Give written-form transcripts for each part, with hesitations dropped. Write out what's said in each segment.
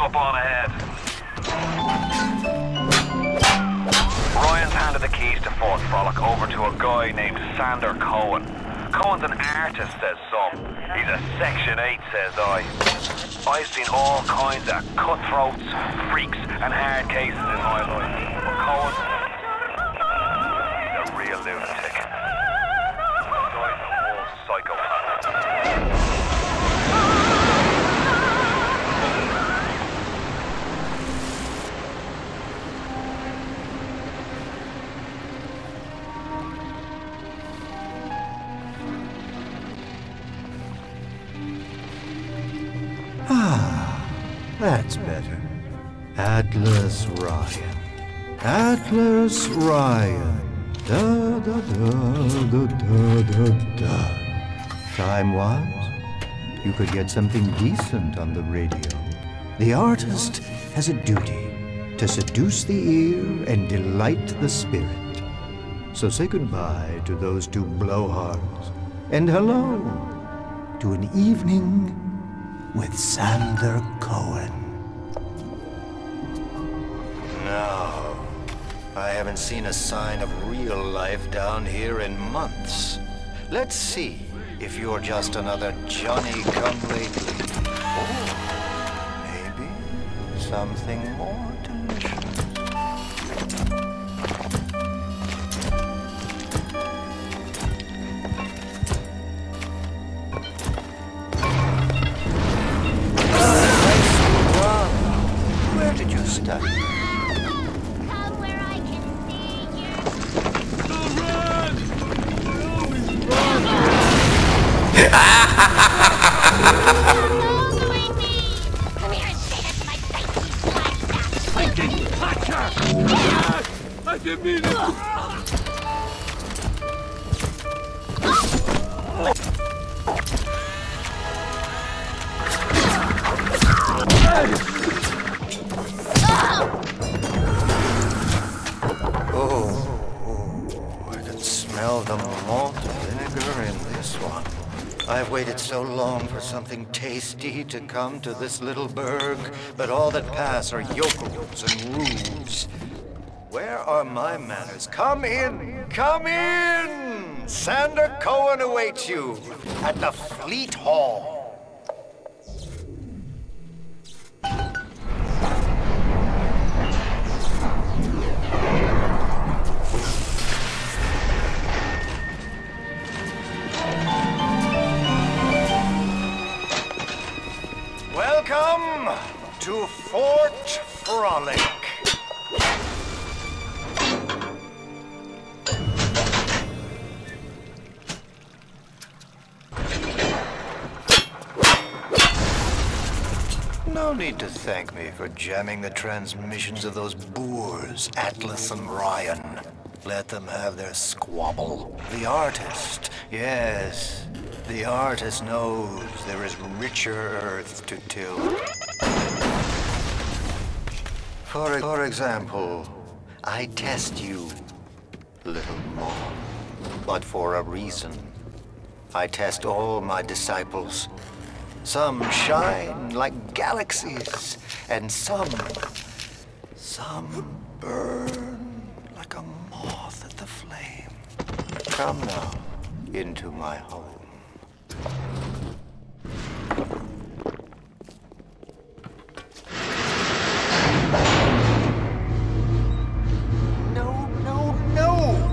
up on ahead. Ryan's handed the keys to Fort Frolic over to a guy named Sander Cohen. Cohen's an artist, says some. He's a Section 8, says I. I've seen all kinds of cutthroats, freaks, and hard cases in my life. But Cohen, he's a real lunatic. The guy's a whole psychopath. That's better. Atlas Ryan. Atlas Ryan. Da da da da da da da. Time was, you could get something decent on the radio. The artist has a duty to seduce the ear and delight the spirit. So say goodbye to those two blowhards, and hello to an evening with Sander Cohen. No, I haven't seen a sign of real life down here in months. Let's see if you're just another Johnny-come-lately. Or maybe something more delicious. Where did you study? Come where I can see you. Following me. Come here and say that to my face, you black bastard. I didn't touch her! I didn't mean it! Oh, I can smell the malt vinegar in this one. I've waited so long for something tasty to come to this little burg, but all that pass are yokels and roofs. Where are my manners? Come in! Come in! Sander Cohen awaits you at the Fleet Hall. Welcome to Fort Frolic. No need to thank me for jamming the transmissions of those boors, Atlas and Ryan. Let them have their squabble. The artist, yes, the artist knows there is richer earth to till. For example, I test you, little moth, but for a reason. I test all my disciples. Some shine like galaxies, and some burn like a moth at the flame. Come now, into my home. No, no, no!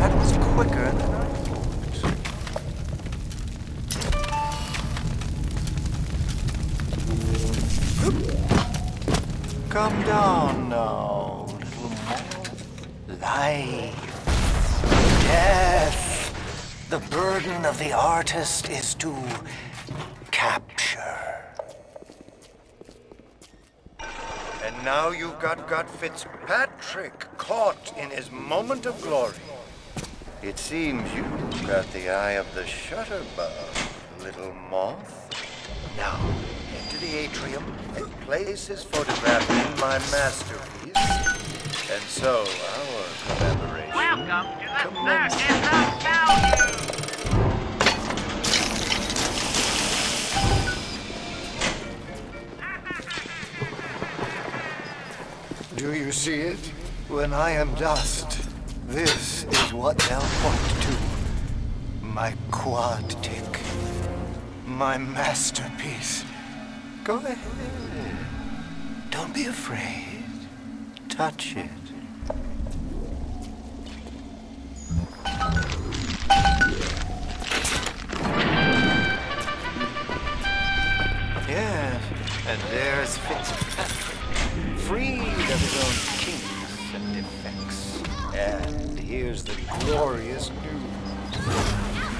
That was quicker than I thought. Come down now, little moth. Life, death. The burden of the artist is to capture. And now you've got Fitzpatrick caught in his moment of glory. It seems you've got the eye of the shutterbug, little moth. Now, head to the atrium and place his photograph in my masterpiece. And so, our collaboration... Welcome to the commences. circus of value! Do you see it? When I am dust, this is what they'll point to. My quad tick. My masterpiece. Go ahead. Don't be afraid. Touch it. Yes, and there's Fitzpatrick. Freed of his own kinks and defects. And here's the glorious news.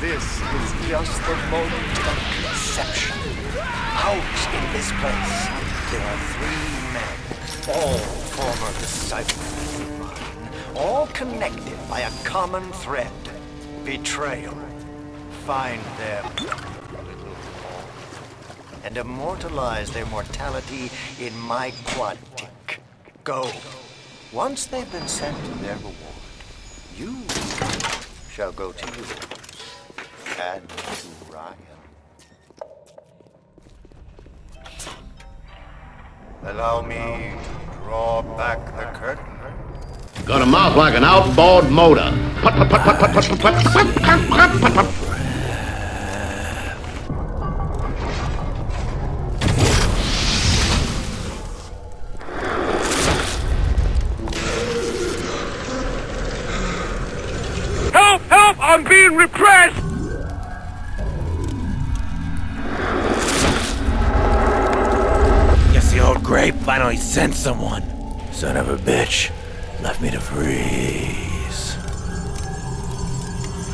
This is just the moment of conception. Out in this place, there are 3 men, all former disciples of mine, all connected by a common thread, betrayal. Find them, little moth, and immortalize their mortality in my quad tick. Go. Once they've been sent their reward, you shall go to yours. And to Ryan. Allow me to draw back the curtain. Got a mouth like an outboard motor. Put, put, put, put, put, put, put, put, put, put, put, put. Help! Help! I'm being repressed! Guess the old grape finally sent someone. Son of a bitch. Left me to freeze.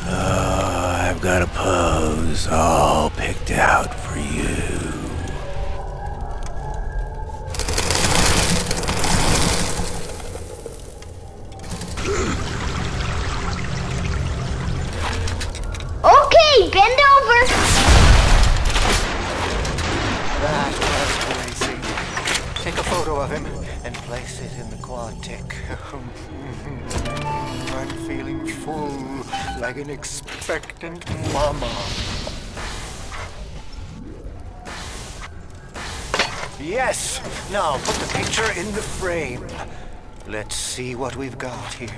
Oh, I've got a pose all picked out for you. Okay, bend over. That was crazy. Take a photo of him and place it in the quad tick. I'm feeling full, like an expectant mama. Yes! Now put the picture in the frame. Let's see what we've got here.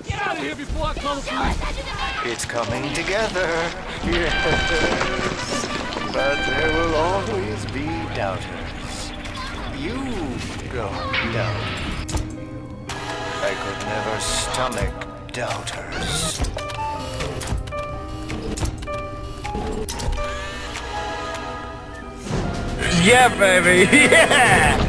Get out of here before I call the police! It's coming together. Yes. But there will always be doubters. You go doubt. I could never stomach doubters. Yeah, baby! Yeah!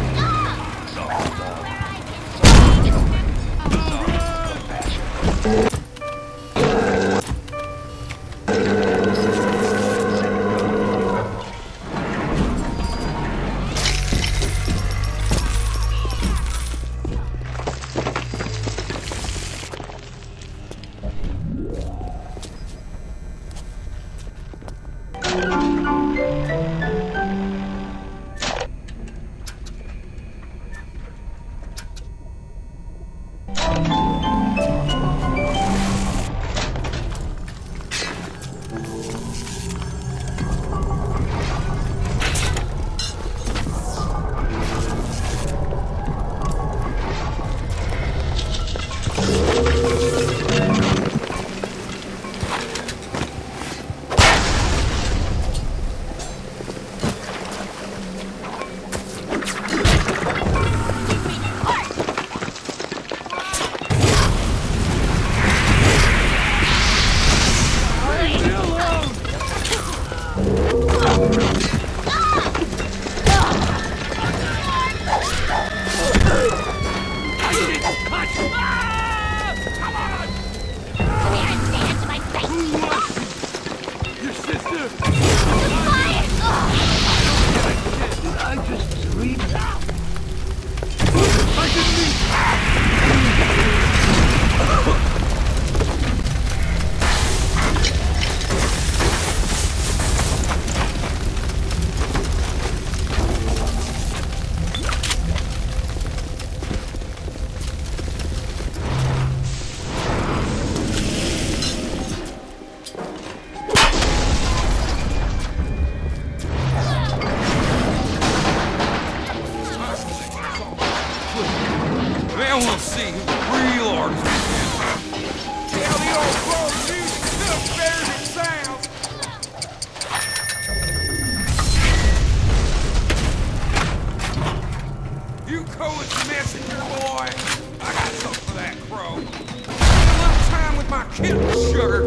kid, sugar.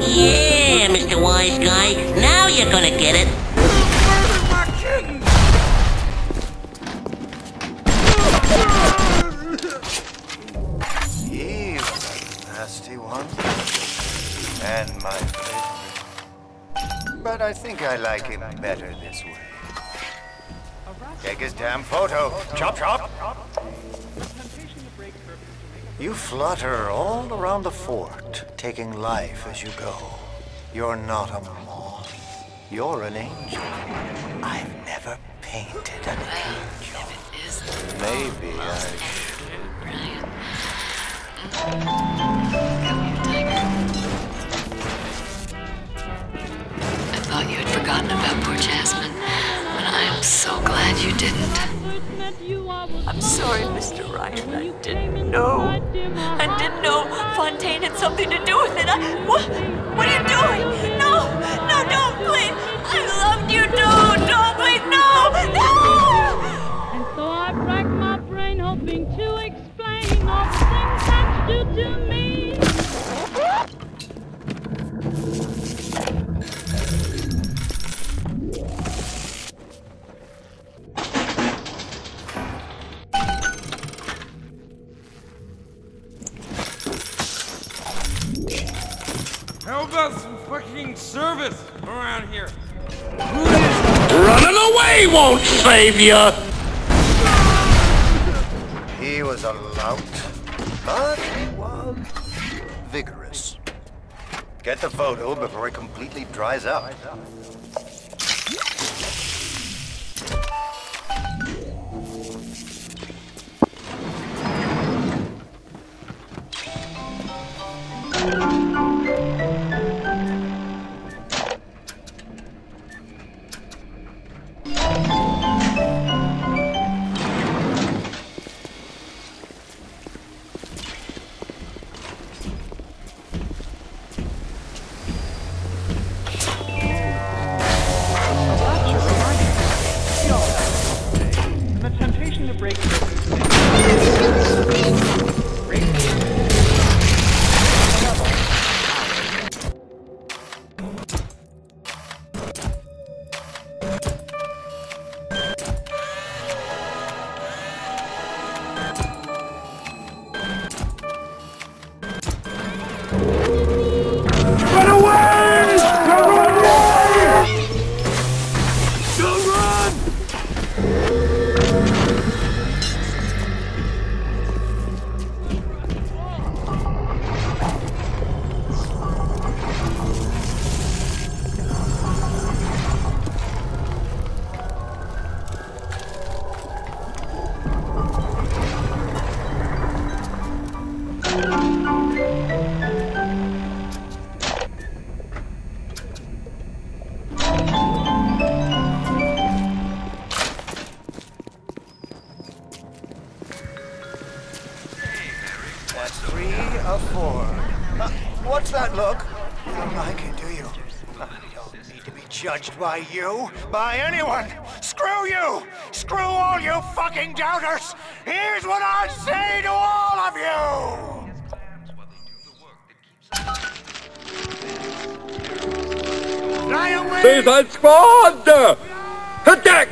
Yeah, Mr. Wise Guy. Now you're gonna get it. Murdered my kitten! He was a nasty one. And my favorite. But I think I like him better this way. Take his damn photo. Chop, chop. You flutter all around the fort, taking life as you go. You're not a moth. You're an angel. I've never painted an angel. Maybe I should. I thought you had forgotten about poor Jasmine, but I am so glad you didn't. I'm sorry, Mr. Ryan. I didn't know. I didn't know Fontaine had something to do with it. What are you doing? No, don't, please. I loved you, don't, please, no. And so I racked my brain hoping to explain all the things that you do to me. How about some fucking service around here? Running away won't save you! He was a lout, but he was vigorous. Get the photo before it completely dries up. That's 3 of 4. What's that look? You don't like it, do you? I don't need to be judged by you, by anyone. Screw you! Screw all you fucking doubters! Here's what I say to all of you! Fly away! Suicide Squad! Attack!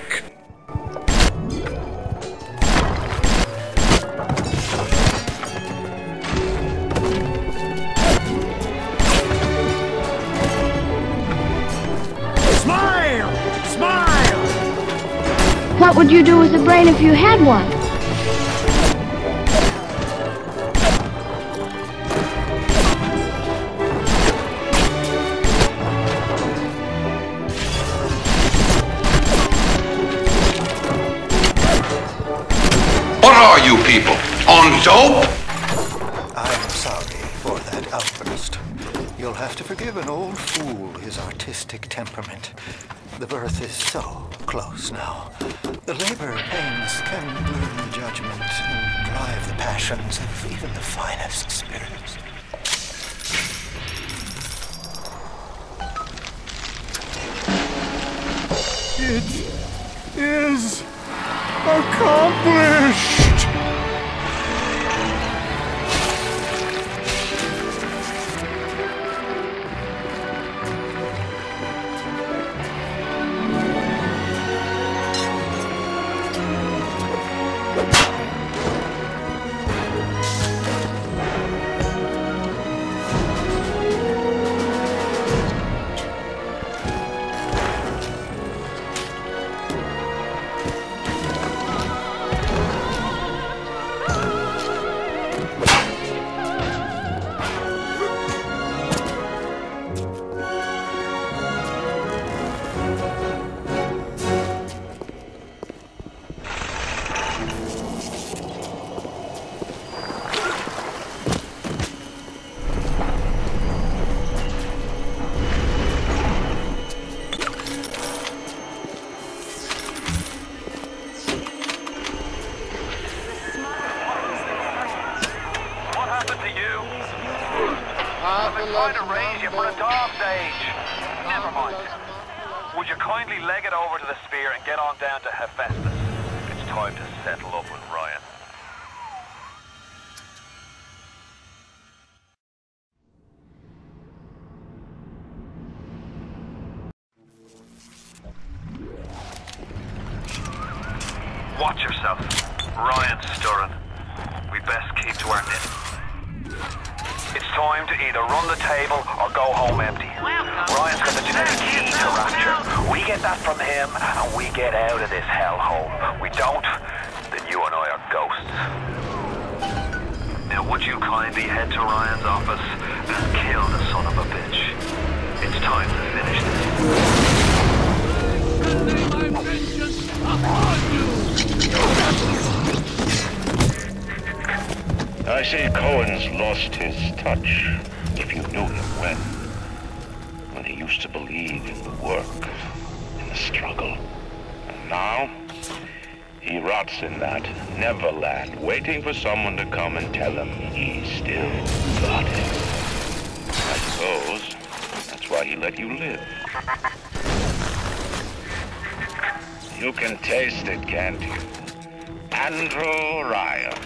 What would you do with a brain if you had one? are you people? On dope? I'm sorry for that outburst. You'll have to forgive an old fool his artistic temperament. The birth is so close now. The labor pains can blur the judgment and drive the passions of even the finest spirits. It is accomplished! Trying to raise you for a dog's age. Never mind. Would you kindly leg it over to the spear and get on down to Hephaestus? It's time to settle up with Ryan. Watch yourself. Ryan's stirring. We best keep to our knitting. It's time to either run the table or go home empty. Ryan's got the genetic key to Rapture. We get that from him and we get out of this hellhole. We don't, then you and I are ghosts. Now would you kindly head to Ryan's office and kill the son of a bitch? It's time to finish this. I say Cohen's lost his touch, if you knew him when he used to believe in the work, in the struggle. And now, he rots in that Neverland, waiting for someone to come and tell him he still got it. I suppose that's why he let you live. You can taste it, can't you? Andrew Ryan.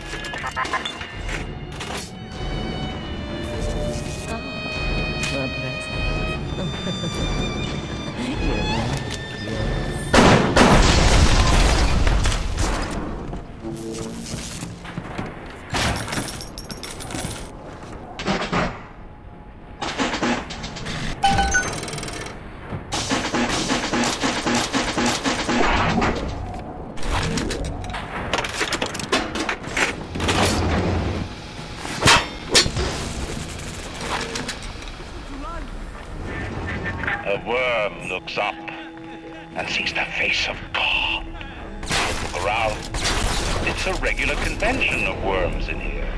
A worm looks up and sees the face of God. Look around. It's a regular convention of worms in here.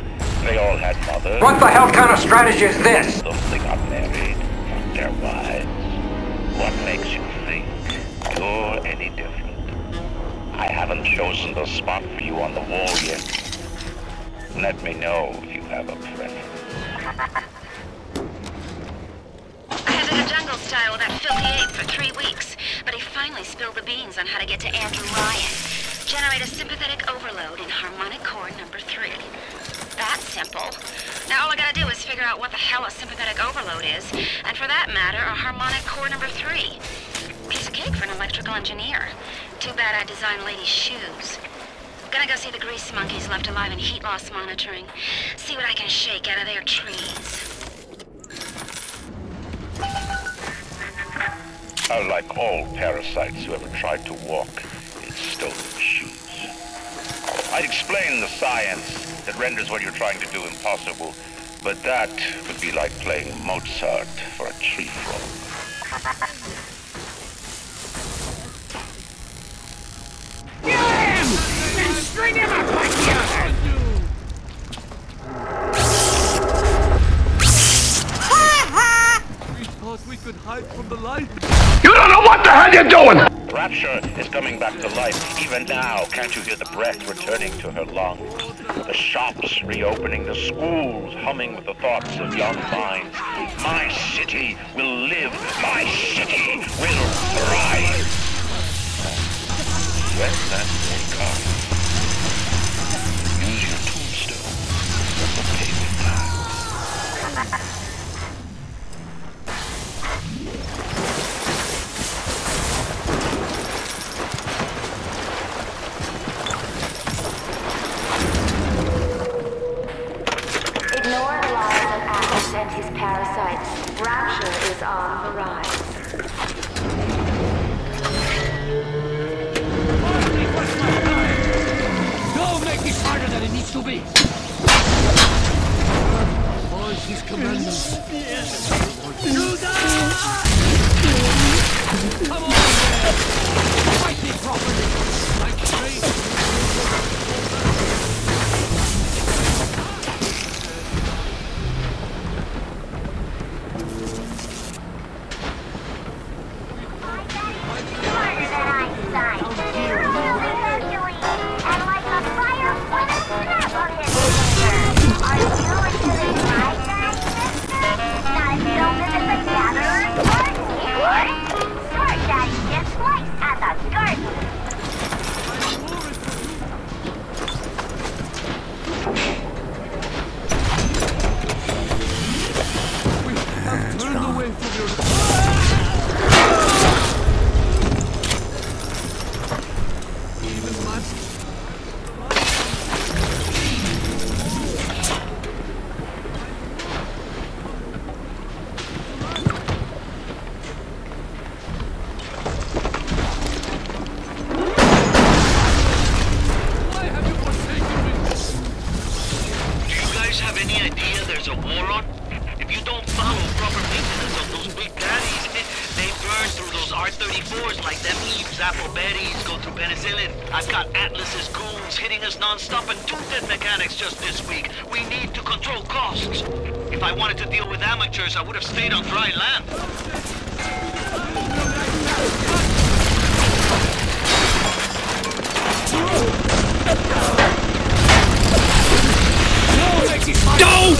They all had mothers. What the hell kind of strategy is this? They got married. Their wives. What makes you think you're any different? I haven't chosen the spot for you on the wall yet. Let me know if you have a preference. Jungle style with that filthy ape for 3 weeks, but he finally spilled the beans on how to get to Andrew Ryan. Generate a sympathetic overload in harmonic core number 3. That's simple. Now all I gotta do is figure out what the hell a sympathetic overload is, and for that matter, a harmonic core number 3. Piece of cake for an electrical engineer. Too bad I designed ladies' shoes. Gonna go see the grease monkeys left alive in heat loss monitoring. See what I can shake out of their trees. Like all parasites who ever tried to walk in stolen shoes. I'd explain the science that renders what you're trying to do impossible, but that would be like playing Mozart for a tree frog. Kill him! Then string him up like the others! Rapture is coming back to life. Even now, can't you hear the breath returning to her lungs? The shops reopening, the schools humming with the thoughts of young minds. My city will live. My city will thrive. When that day comes, use your tombstone for payment time. Ignore the lies of Atlas and his parasites. Rapture is on the rise. Don't make it harder than it needs to be. Follow his commandments. Come on, man! Fight me properly! Like straight! I would have stayed on dry land. Don't!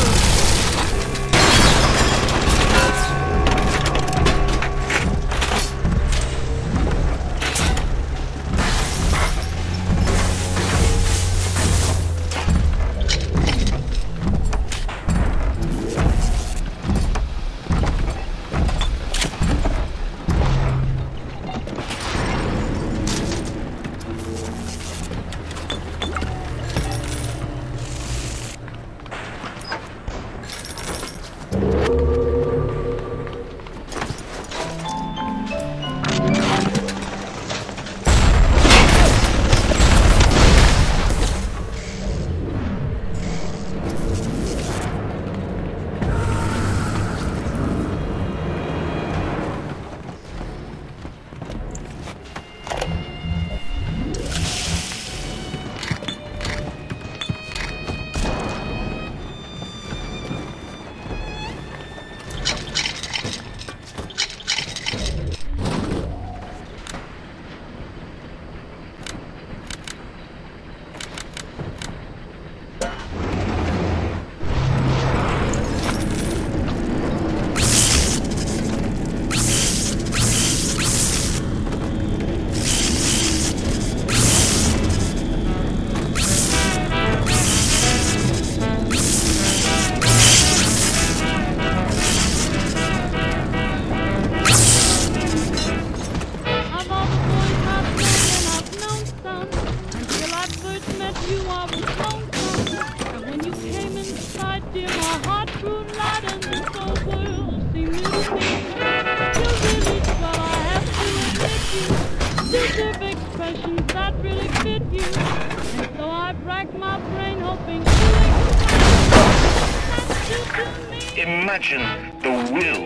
Imagine the will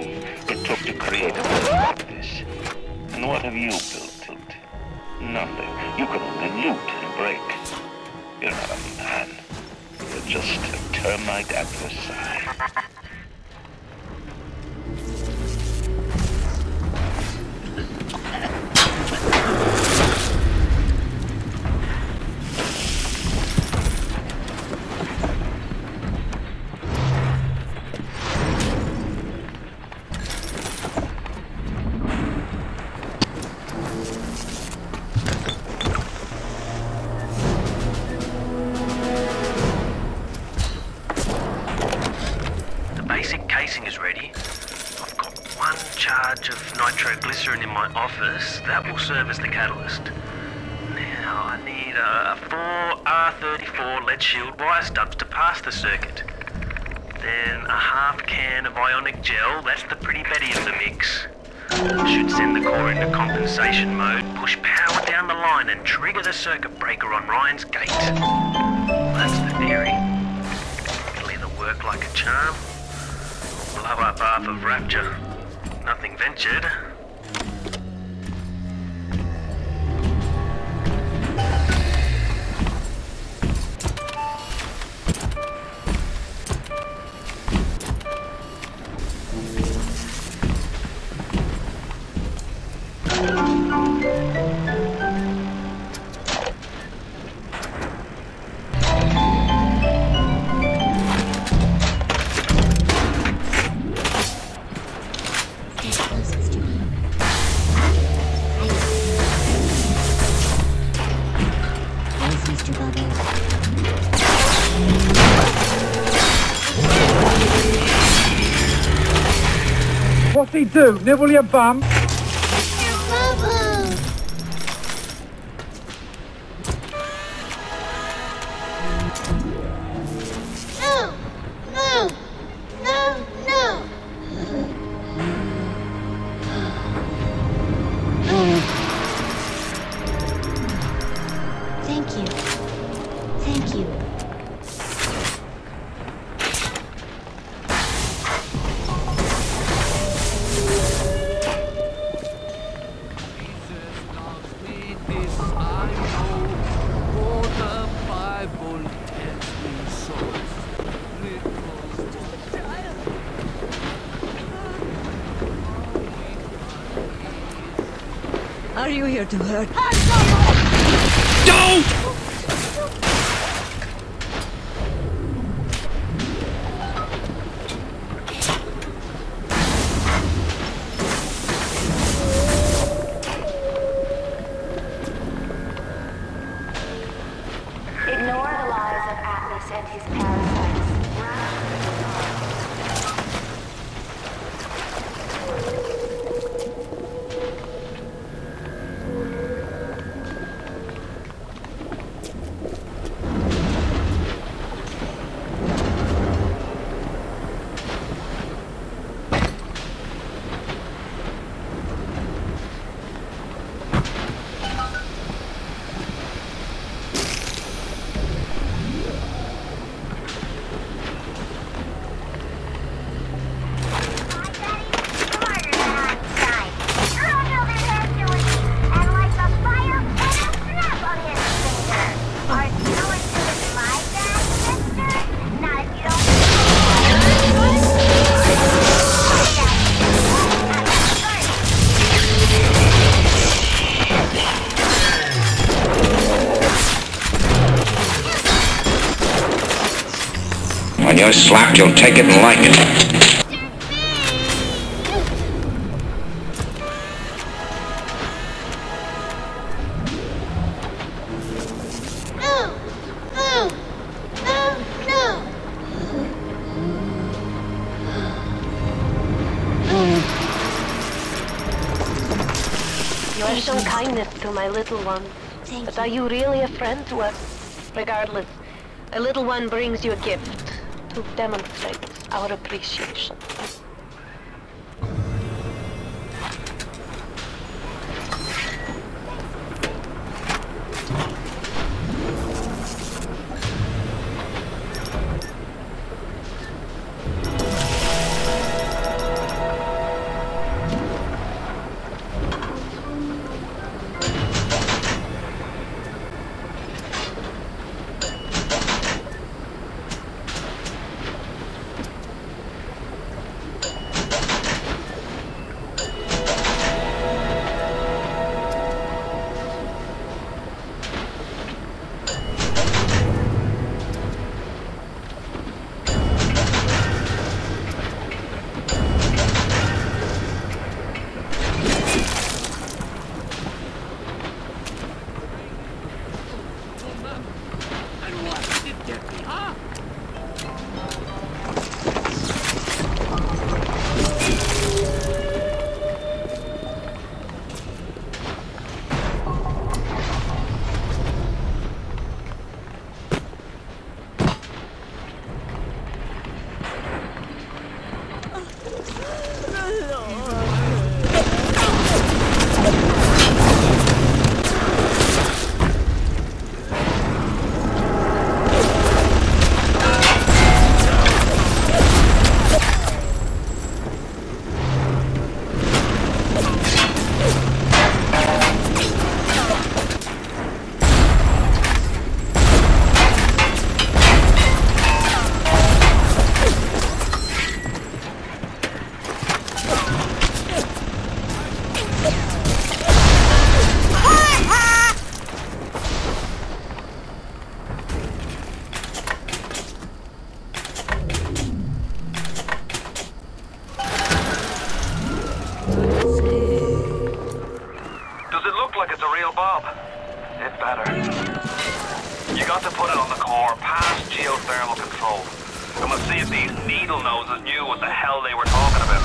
it took to create a place like this. And what have you built it? Nothing. You can only loot and break. You're not a man. You're just a termite adversary. nitroglycerin in my office. That will serve as the catalyst. Now I need 4 R34 lead shield wire stubs to pass the circuit. Then a half can of ionic gel. That's the pretty Betty of the mix. Should send the core into compensation mode, push power down the line and trigger the circuit breaker on Ryan's gate. That's the theory. It'll either work like a charm, or blow up half of Rapture. Nothing ventured. What's he do? Nibble your bum? Are you here to hurt? Don't! Ignore the lies of Atlas and his parasites. When you're slapped, you'll take it and like it. You have shown kindness to my little one. But are you really a friend to us? Regardless, a little one brings you a gift to demonstrate our appreciation. better. You got to put it on the core past geothermal control. And we'll see if these needle noses knew what the hell they were talking about.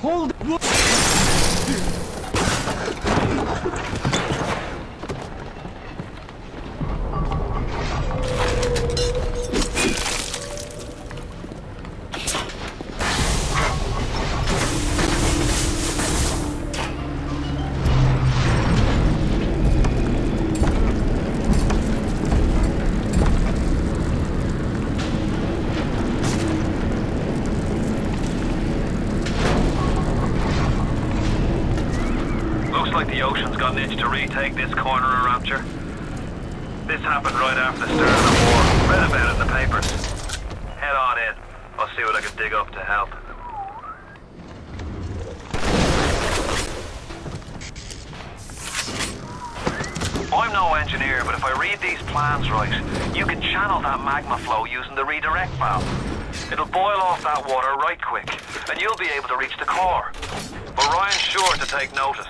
Hold it! Got an itch to retake this corner of Rapture. This happened right after the start of the war. Read about it in the papers. Head on in. I'll see what I can dig up to help. I'm no engineer, but if I read these plans right, you can channel that magma flow using the redirect valve. It'll boil off that water right quick, and you'll be able to reach the core. But Ryan's sure to take notice.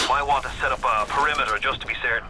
Might want to set up a perimeter just to be certain.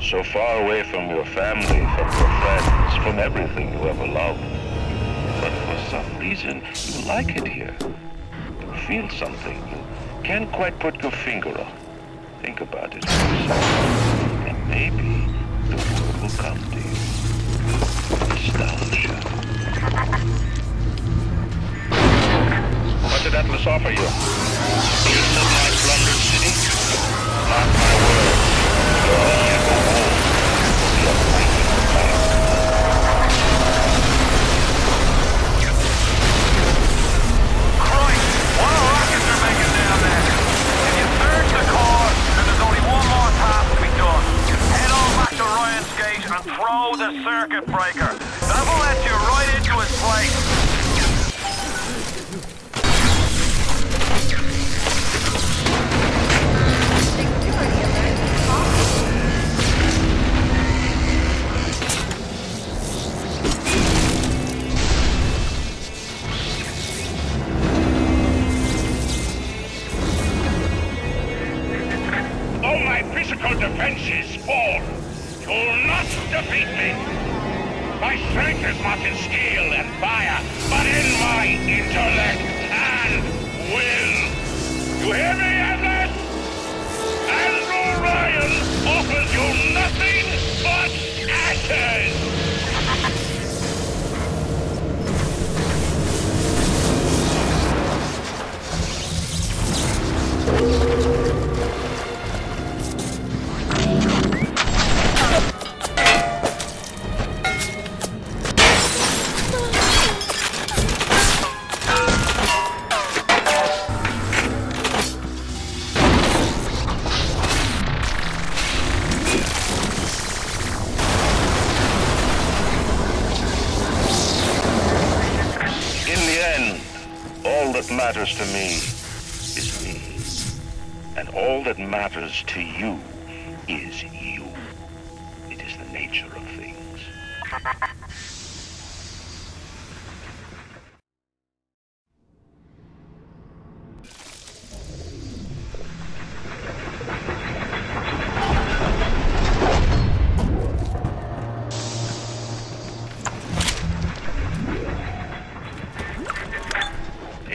So far away from your family, from your friends, from everything you ever loved. But for some reason, you like it here. You feel something you can't quite put your finger on. Think about it for yourself, and maybe the word will come to you. Nostalgia. What did Atlas offer you? Still in my plundered city? Mark my words. You'll never go home. You'll be a fighting man. Christ! What a rocket they're making down there! If you search the core, then there's only one more task to be done. Head on back to Ryan's gate and throw the circuit breaker. That'll let you right into his place. Defenses fall. You'll not defeat me. My strength is not in skill and fire, but in my intellect and will. You hear me, Atlas? Andrew Ryan offers you nothing but ashes. matters to me is me. And all that matters to you is you. It is the nature of things.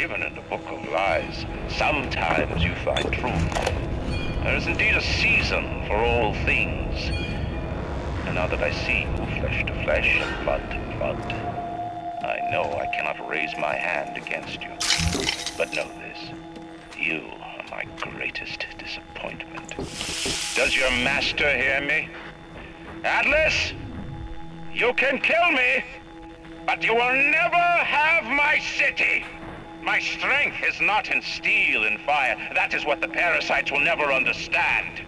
Even in the Book of Lies, sometimes you find truth. There is indeed a season for all things. And now that I see you flesh to flesh and blood to blood, I know I cannot raise my hand against you. But know this, you are my greatest disappointment. Does your master hear me? Atlas, you can kill me, but you will never have my city. My strength is not in steel and fire. That is what the parasites will never understand.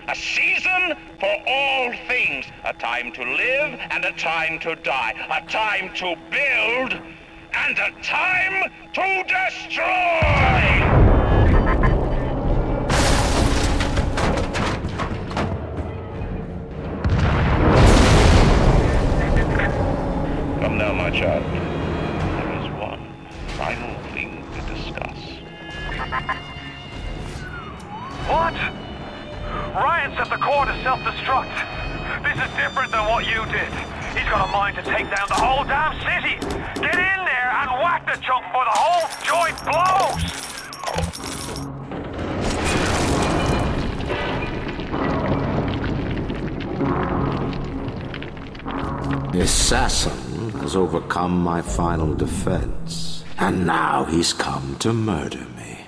A season for all things. A time to live and a time to die. A time to build and a time to destroy! Come now, my child. There is one final thing to discuss. What? Ryan set the core to self-destruct. This is different than what you did. He's got a mind to take down the whole damn city. Get in there and whack the chunk before the whole joint blows. The assassin has overcome my final defense, and now he's come to murder me.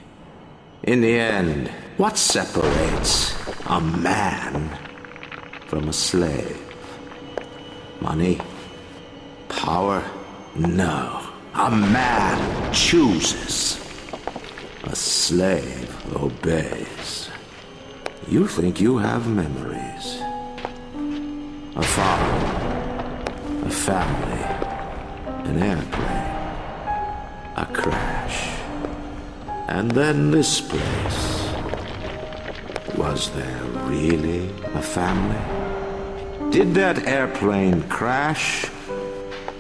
In the end, what separates a man from a slave? Money? Power? No. A man chooses. A slave obeys. You think you have memories. A farm. A family. An airplane. A crash. And then this place. Was there really a family? Did that airplane crash?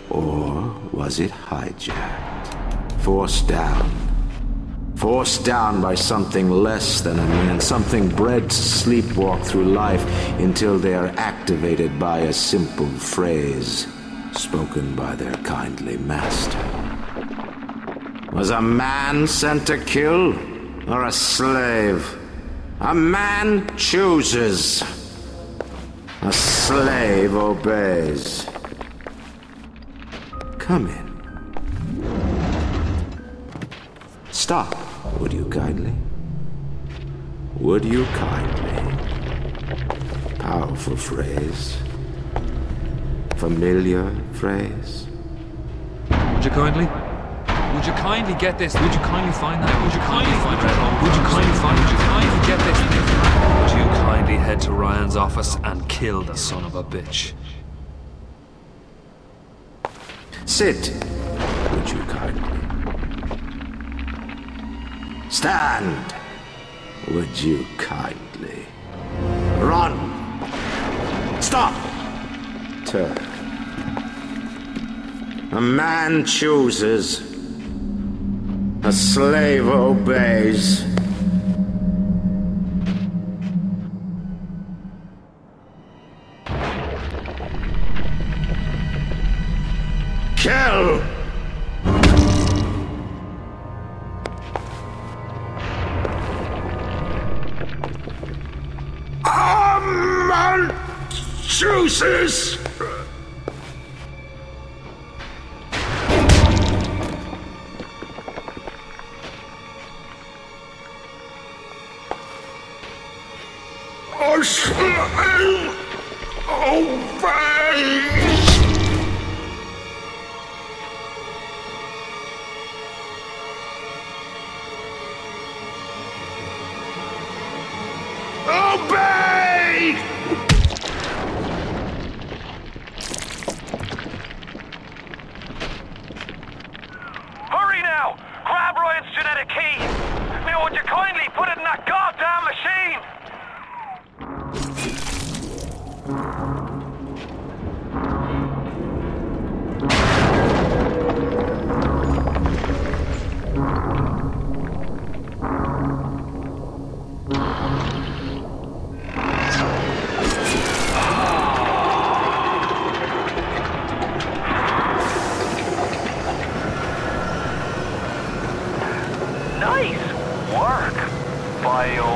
Or was it hijacked? Forced down. Forced down by something less than a man, something bred to sleepwalk through life until they are activated by a simple phrase spoken by their kindly master. Was a man sent to kill, or a slave? A man chooses. A slave obeys. Come in. Stop, would you kindly? Would you kindly? Powerful phrase. Familiar phrase. Would you kindly? Would you kindly get this? Would you kindly find that? Would you kindly find that? Would you kindly find it? Would you kindly get this? Would you kindly head to Ryan's office and kill the son of a bitch? Sit, would you kindly? Stand, would you kindly? Run! Stop! Turn. A man chooses. A slave obeys. Kill! A man chooses! A slave obeys! Obey! Hurry now! Grab Ryan's genetic the key. Now would you kindly put it in that goddamn machine? Nice work, Bio.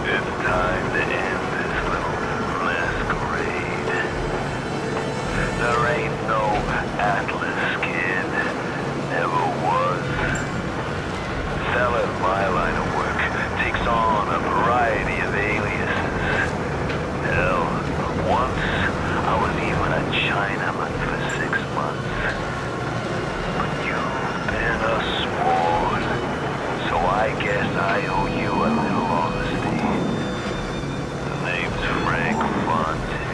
It's time to end this little masquerade. There ain't no Atlas kid, never was. Fella in my line of work takes on a variety of aliases. Hell, once I was even a Chinaman for 6 months. But you've been a sport, so I guess I owe you a little honesty. The name's Frank Fontaine.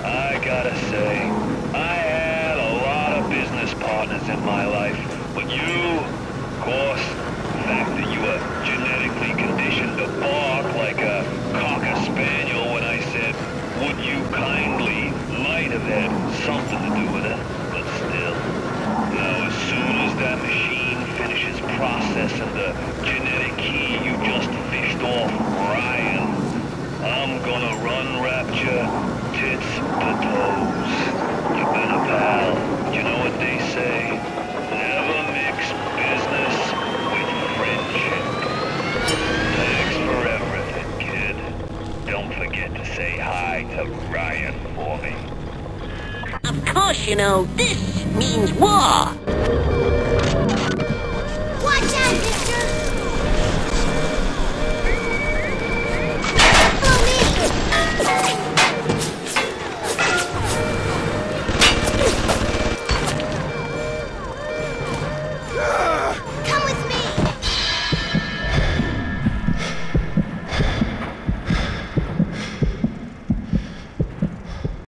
I gotta say, I had a lot of business partners in my life, but you, of course, the fact that you were genetically conditioned to bark like a cocker spaniel when I said, would you kindly, might have had something to do with it, but still. Now, as soon as that machine finishes processing the genetic key you just fished off Ryan, I'm gonna run Rapture tits to toes. You've been a pal. You know what they say? Never mix business with friendship. Thanks for everything, kid. Don't forget to say hi to Ryan for me. Of course, you know, this means war.